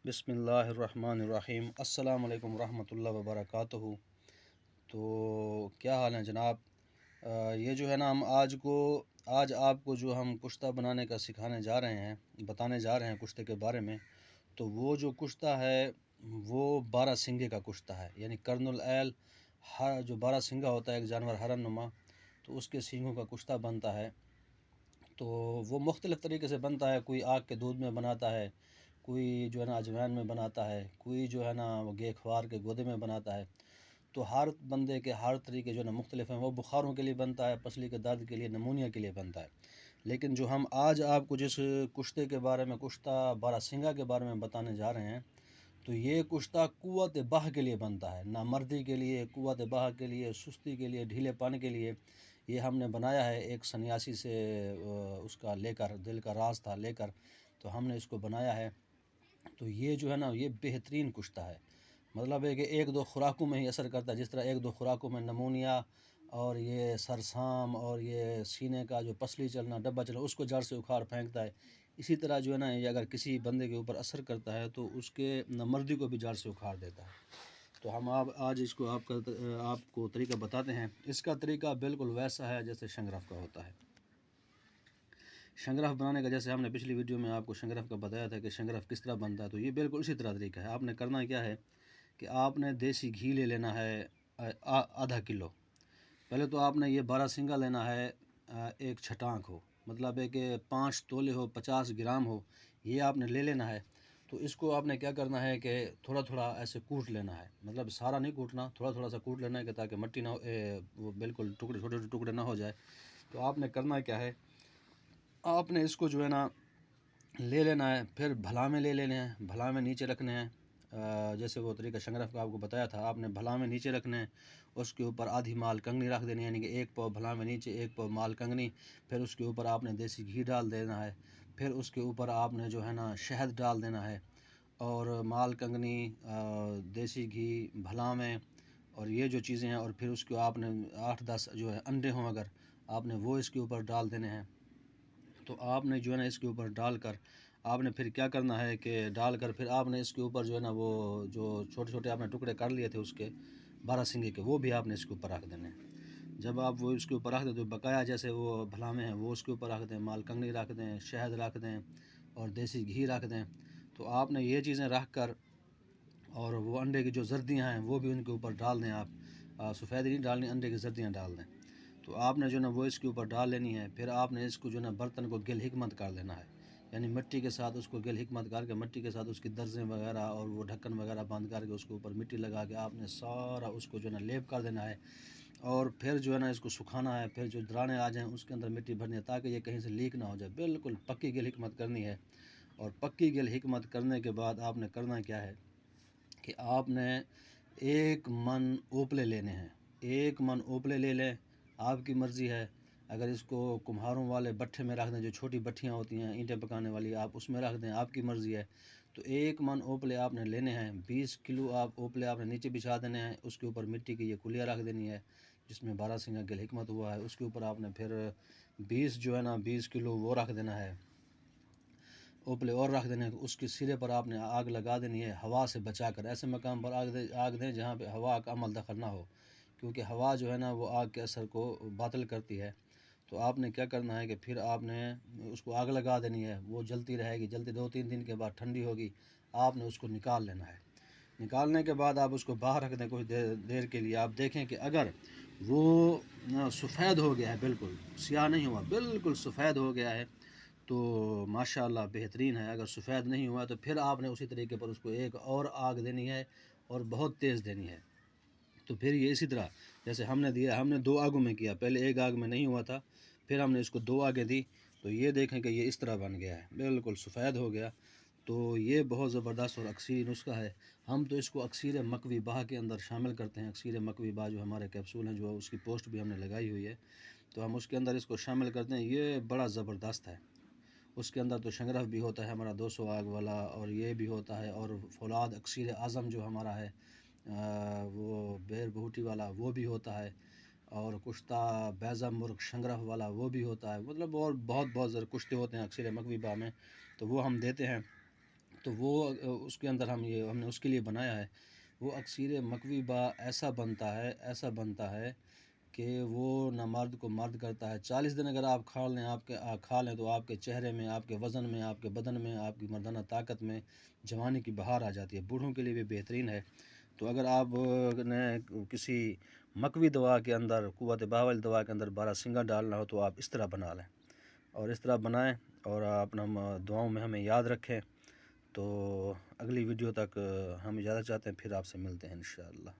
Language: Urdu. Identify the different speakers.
Speaker 1: بسم اللہ الرحمن الرحیم۔ السلام علیکم ورحمۃ اللہ وبرکاتہ۔ تو کیا حال ہیں جناب؟ یہ جو ہے نا ہم آج آپ کو جو ہم کشتہ بنانے کا سکھانے جا رہے ہیں، بتانے جا رہے ہیں کشتے کے بارے میں۔ تو وہ جو کشتہ ہے وہ 12 سنگے کا کشتہ ہے، یعنی کرن العیل جو 12 سنگا ہوتا ہے ایک جانور ہرن نما، تو اس کے سینگوں کا کشتہ بنتا ہے۔ تو وہ مختلف طریقے سے بنتا ہے، کوئی آگ کے دودھ میں بناتا ہے، کوئی جو ہے نا اجوائن میں بناتا ہے، کوئی جو ہے نا وہ گے خوار کے گودے میں بناتا ہے۔ تو ہر بندے کے ہر طریقے جو ہے نا مختلف ہیں۔ وہ بخاروں کے لیے بنتا ہے، پسلی کے درد کے لیے، نمونیا کے لیے بنتا ہے۔ لیکن جو ہم آج آپ کو جس کشتے کے بارے میں، کشتہ 12 سنگا کے بارے میں بتانے جا رہے ہیں، تو یہ کشتہ قوت بہ کے لیے بنتا ہے، نامردی کے لیے، قوت بہ کے لیے، سستی کے لیے، ڈھیلے پانے کے لیے۔ یہ ہم نے بنایا ہے ایک سنیاسی سے، اس کا لے کر، دل کا راز تھا لے کر، تو ہم نے اس کو بنایا ہے۔ تو یہ جو ہے نا یہ بہترین کشتہ ہے، مطلب ہے کہ ایک دو خوراکوں میں ہی اثر کرتا ہے۔ جس طرح ایک دو خوراکوں میں نمونیا اور یہ سرسام اور یہ سینے کا جو پسلی چلنا، ڈبہ چلنا، اس کو جڑ سے اکھاڑ پھینکتا ہے۔ اسی طرح جو ہے نا یہ اگر کسی بندے کے اوپر اثر کرتا ہے تو اس کے نامردی کو بھی جڑ سے اکھاڑ دیتا ہے۔ تو ہم آج اس کو آپ کو طریقہ بتاتے ہیں۔ اس کا طریقہ بالکل ویسا ہے جیسے شنگرف کا ہوتا ہے۔ شنگرف بنانے کا جیسے ہم نے پچھلی ویڈیو میں آپ کو شنگرف کا بتایا تھا کہ شنگرف کس طرح بنتا ہے، تو یہ بالکل اسی طرح طریقہ ہے۔ آپ نے کرنا کیا ہے کہ آپ نے دیسی گھی لے لینا ہے آدھا کلو۔ پہلے تو آپ نے یہ 12 سنگا لینا ہے، ایک چھٹانک ہو، مطلب ہے کہ 5 تولے ہو، 50 گرام ہو، یہ آپ نے لے لینا ہے۔ تو اس کو آپ نے کیا کرنا ہے کہ تھوڑا تھوڑا ایسے کوٹ لینا ہے، مطلب سارا نہیں کوٹنا، تھوڑا تھوڑا سا کوٹ لینا ہے کہ تاکہ مٹی نہ وہ بالکل ٹکڑے چھوٹے چھوٹے ٹکڑے نہ ہو جائے۔ تو آپ نے کرنا کیا ہے، آپ نے اس کو جو ہے نا لے لینا ہے، پھر بھلا میں لے لینے ہیں، بھلا میں نیچے رکھنے ہیں۔ جیسے وہ طریقہ شنگرف کا آپ کو بتایا تھا، آپ نے بھلا میں نیچے رکھنے ہیں، اس کے اوپر آدھی مال کنگنی رکھ دینی ہے، یعنی کہ 1 پاؤ بھلا میں نیچے، 1 پاؤ مال کنگنی۔ پھر اس کے اوپر آپ نے دیسی گھی ڈال دینا ہے، پھر اس کے اوپر آپ نے جو ہے نا شہد ڈال دینا ہے، اور مال کنگنی، دیسی گھی، بھلا میں، اور یہ جو چیزیں ہیں، اور پھر اس کو آپ نے 8-10 جو ہے انڈے ہوں اگر، آپ نے وہ اس کے اوپر ڈال دینے ہیں۔ تو آپ نے جو ہے نا اس کے اوپر ڈال کر آپ نے پھر کیا کرنا ہے کہ ڈال کر پھر آپ نے اس کے اوپر جو ہے نا وہ جو چھوٹے چھوٹے آپ نے ٹکڑے کر لیے تھے اس کے 12 سنگے کے، وہ بھی آپ نے اس کے اوپر رکھ دینے ہیں۔ جب آپ وہ اس کے اوپر رکھ دیں تو بقایا جیسے وہ بھلامے ہیں وہ اس کے اوپر رکھ دیں، مال کنگنی رکھ دیں، شہد رکھ دیں، اور دیسی گھی رکھ دیں۔ تو آپ نے یہ چیزیں رکھ کر، اور وہ انڈے کی جو زردیاں ہیں وہ بھی ان کے اوپر ڈال دیں۔ آپ سفید نہیں ڈالنی، انڈے کی زردیاں ڈال دیں۔ تو آپ نے جو ہے نا وہ اس کے اوپر ڈال لینی ہے۔ پھر آپ نے اس کو جو ہے نا برتن کو گل حکمت کر دینا ہے، یعنی مٹی کے ساتھ اس کو گل حکمت کر کے، مٹی کے ساتھ اس کی درزیں وغیرہ اور وہ ڈھکن وغیرہ بند کر کے، اس کے اوپر مٹی لگا کے آپ نے سارا اس کو جو ہے نا لیپ کر دینا ہے۔ اور پھر جو ہے نا اس کو سکھانا ہے، پھر جو درانے آ جائیں اس کے اندر مٹی بھرنی ہے تاکہ یہ کہیں سے لیک نہ ہو جائے۔ بالکل پکی گل حکمت کرنی ہے۔ اور پکی گل حکمت کرنے کے بعد آپ نے کرنا کیا ہے کہ آپ نے 1 من اوپلے لینے ہیں۔ 1 من اوپلے لے لیں، آپ کی مرضی ہے۔ اگر اس کو کمہاروں والے بٹھے میں رکھ دیں، جو چھوٹی بٹھیاں ہوتی ہیں اینٹیں پکانے والی، آپ اس میں رکھ دیں، آپ کی مرضی ہے۔ تو 1 من اوپلے آپ نے لینے ہیں۔ 20 کلو اوپلے آپ نے نیچے بچھا دینے ہیں، اس کے اوپر مٹی کی یہ کلیاں رکھ دینی ہے جس میں 12 سنگا گل حکمت ہوا ہے۔ اس کے اوپر آپ نے پھر 20 جو ہے نا 20 کلو وہ رکھ دینا ہے، اوپلے اور رکھ دینے ہیں۔ اس کے سرے پر آپ نے آگ لگا دینی ہے ہوا سے بچا کر، ایسے مقام پر آگ دیں جہاں پہ ہوا کا عمل دخل نہ ہو، کیونکہ ہوا جو ہے نا وہ آگ کے اثر کو باطل کرتی ہے۔ تو آپ نے کیا کرنا ہے کہ پھر آپ نے اس کو آگ لگا دینی ہے، وہ جلتی رہے گی، جلتی 2-3 دن کے بعد ٹھنڈی ہوگی، آپ نے اس کو نکال لینا ہے۔ نکالنے کے بعد آپ اس کو باہر رکھ دیں کچھ دیر کے لیے۔ آپ دیکھیں کہ اگر وہ سفید ہو گیا ہے، بالکل سیاہ نہیں ہوا، بالکل سفید ہو گیا ہے، تو ماشاءاللہ بہترین ہے۔ اگر سفید نہیں ہوا تو پھر آپ نے اسی طریقے پر اس کو ایک اور آگ دینی ہے، اور بہت تیز دینی ہے۔ تو پھر یہ اسی طرح جیسے ہم نے دیا، ہم نے 2 آگوں میں کیا، پہلے 1 آگ میں نہیں ہوا تھا، پھر ہم نے اس کو 2 آگیں دی، تو یہ دیکھیں کہ یہ اس طرح بن گیا ہے، بالکل سفید ہو گیا۔ تو یہ بہت زبردست اور اکثیر نسخہ ہے۔ ہم تو اس کو اکثیر مکوی باہ کے اندر شامل کرتے ہیں۔ اکثیر مکوی باہ جو ہمارے کیپسول ہیں، جو اس کی پوسٹ بھی ہم نے لگائی ہوئی ہے، تو ہم اس کے اندر اس کو شامل کرتے ہیں۔ یہ بڑا زبردست ہے۔ اس کے اندر تو شنگرف بھی ہوتا ہے ہمارا 200 آگ والا، اور یہ بھی ہوتا ہے، اور فولاد اکثیر اعظم جو ہمارا ہے، وہ بیر بہوٹی والا وہ بھی ہوتا ہے، اور کشتہ بیضہ مرغ شنگرف والا وہ بھی ہوتا ہے، مطلب اور بہت کشتے ہوتے ہیں اکثیر مکوی باہ میں، تو وہ ہم دیتے ہیں۔ تو وہ اس کے اندر ہم نے اس کے لیے بنایا ہے۔ وہ اکثیر مکوی با ایسا بنتا ہے کہ وہ نہ مرد کو مرد کرتا ہے۔ 40 دن اگر آپ کھا لیں تو آپ کے چہرے میں، آپ کے وزن میں، آپ کے بدن میں، آپ کی مردانہ طاقت میں جوانی کی بہار آ جاتی ہے۔ بوڑھوں کے لیے بھی بہترین ہے۔ تو اگر آپ نے کسی مکوی دوا کے اندر، قوت باول دوا کے اندر بارہ ڈالنا ہو تو آپ اس طرح بنا لیں، اور اس طرح بنائیں، اور اپنا دعاؤں میں ہمیں یاد رکھیں۔ تو اگلی ویڈیو تک ہم اجازت چاہتے ہیں، پھر آپ سے ملتے ہیں انشاءاللہ۔